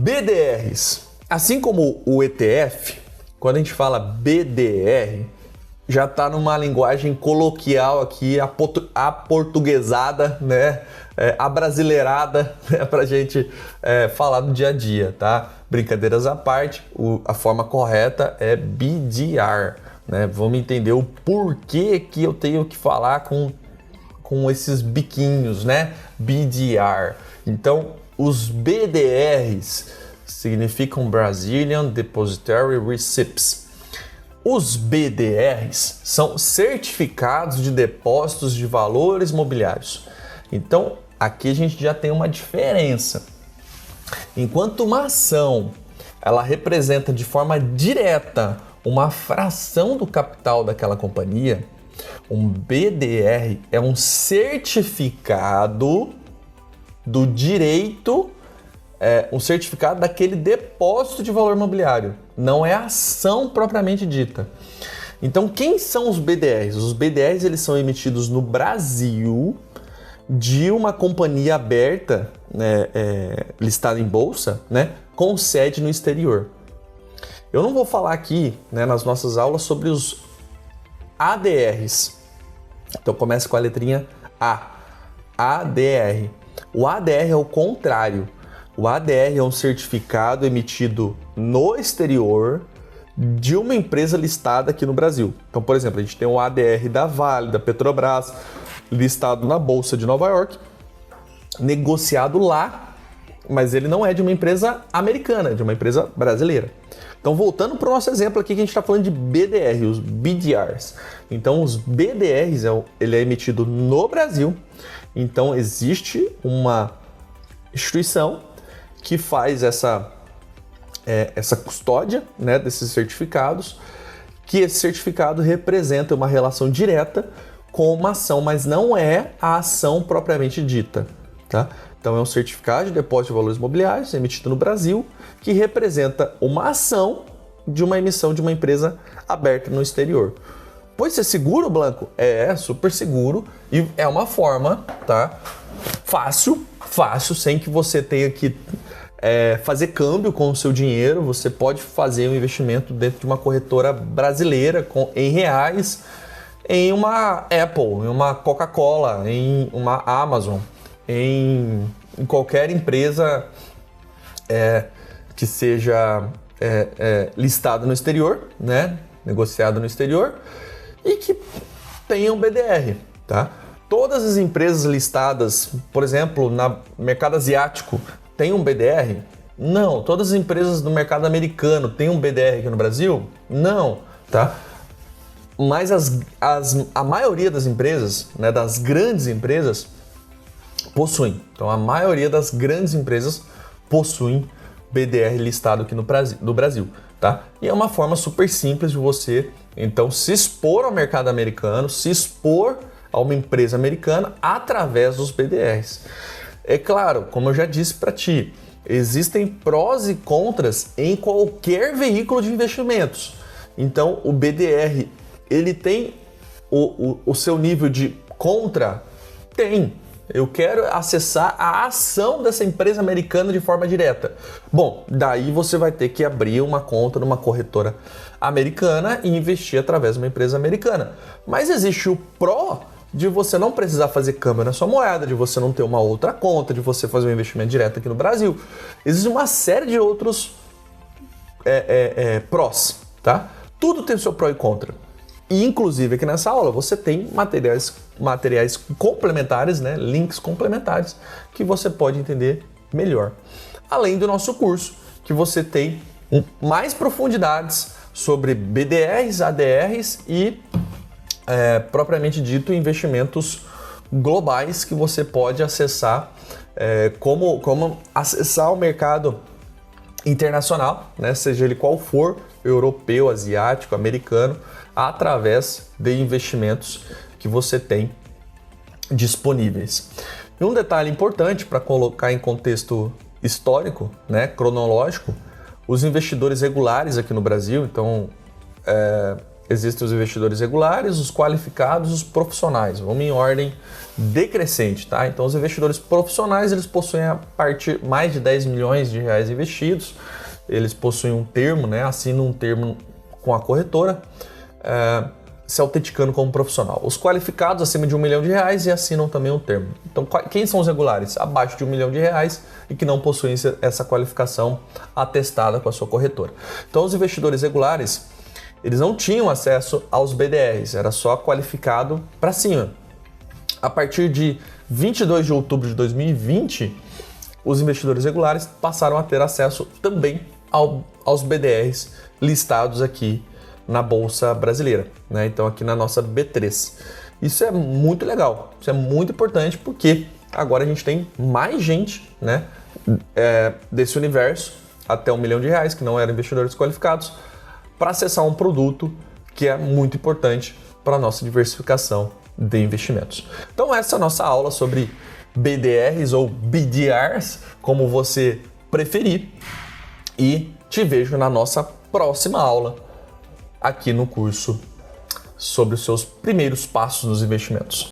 BDRs. Assim como o ETF, quando a gente fala BDR, já está numa linguagem coloquial aqui, aportuguesada, né? Abrasileirada, né? Para a gente falar no dia a dia, tá? Brincadeiras à parte, a forma correta é BDR, né? Vamos entender o porquê que eu tenho que falar com esses biquinhos, né? BDR. Então, os BDRs significam Brazilian Depositary Receipts. Os BDRs são certificados de depósitos de valores mobiliários. Então, aqui a gente já tem uma diferença. Enquanto uma ação, ela representa de forma direta uma fração do capital daquela companhia, um BDR é um certificado do direito, um certificado daquele depósito de valor imobiliário, não é ação propriamente dita. Então, quem são os BDRs? Os BDRs eles são emitidos no Brasil de uma companhia aberta, né, listada em bolsa, né, com sede no exterior. Eu não vou falar aqui, né, nas nossas aulas sobre os ADRs. Então começa com a letrinha A. ADR. O ADR é o contrário. O ADR é um certificado emitido no exterior de uma empresa listada aqui no Brasil. Então, por exemplo, a gente tem o ADR da Vale, da Petrobras, listado na Bolsa de Nova York, negociado lá, mas ele não é de uma empresa americana, é de uma empresa brasileira. Então, voltando para o nosso exemplo aqui, que a gente está falando de BDR, os BDRs. Então, os BDRs, ele é emitido no Brasil. Então, existe uma instituição que faz essa custódia, né, desses certificados, que esse certificado representa uma relação direta com uma ação, mas não é a ação propriamente dita, tá? Então é um certificado de depósito de valores imobiliários emitido no Brasil que representa uma ação de uma emissão de uma empresa aberta no exterior. Pois é seguro, Blanco? É super seguro e é uma forma, tá? Fácil, sem que você tenha que fazer câmbio com o seu dinheiro. Você pode fazer um investimento dentro de uma corretora brasileira em reais, em uma Apple, em uma Coca-Cola, em uma Amazon, em qualquer empresa que seja listada no exterior, né? Negociada no exterior e que tenha um BDR, tá? Todas as empresas listadas, por exemplo, no mercado asiático, têm um BDR? Não. Todas as empresas do mercado americano têm um BDR aqui no Brasil? Não, tá? Mas a maioria das empresas, né, das grandes empresas, possuem. Então, a maioria das grandes empresas possuem BDR listado aqui no Brasil, tá? E é uma forma super simples de você, então, se expor ao mercado americano, se expor a uma empresa americana através dos BDRs. É claro, como eu já disse para ti, existem prós e contras em qualquer veículo de investimentos. Então, o BDR, ele tem o seu nível de contra? Tem. Eu quero acessar a ação dessa empresa americana de forma direta. Bom, daí você vai ter que abrir uma conta numa corretora americana e investir através de uma empresa americana. Mas existe o pró de você não precisar fazer câmbio na sua moeda, de você não ter uma outra conta, de você fazer um investimento direto aqui no Brasil. Existe uma série de outros prós, tá? Tudo tem o seu pró e contra. E, inclusive, aqui nessa aula você tem materiais complementares, né? Links complementares que você pode entender melhor. Além do nosso curso, que você tem mais profundidades sobre BDRs, ADRs e, propriamente dito, investimentos globais que você pode acessar, como acessar o mercado internacional, né? Seja ele qual for, europeu, asiático, americano, através de investimentos que você tem disponíveis. E um detalhe importante para colocar em contexto histórico, né, cronológico, os investidores regulares aqui no Brasil, então existem os investidores regulares, os qualificados e os profissionais. Vamos em ordem decrescente, tá? Então, os investidores profissionais, eles possuem a partir mais de 10 milhões de reais investidos, eles possuem um termo, né? Assinam um termo com a corretora, se autenticando como profissional. Os qualificados acima de R$1 milhão e assinam também um termo. Então, quem são os regulares? Abaixo de R$1 milhão e que não possuem essa qualificação atestada com a sua corretora. Então, os investidores regulares, eles não tinham acesso aos BDRs, era só qualificado para cima. A partir de 22 de outubro de 2020, os investidores regulares passaram a ter acesso também aos BDRs listados aqui na Bolsa Brasileira, né? Então aqui na nossa B3. Isso é muito legal, isso é muito importante porque agora a gente tem mais gente, né, desse universo até R$1 milhão que não eram investidores qualificados para acessar um produto que é muito importante para a nossa diversificação de investimentos. Então essa é a nossa aula sobre BDRs ou BDRs, como você preferir, e te vejo na nossa próxima aula aqui no curso sobre os seus primeiros passos nos investimentos.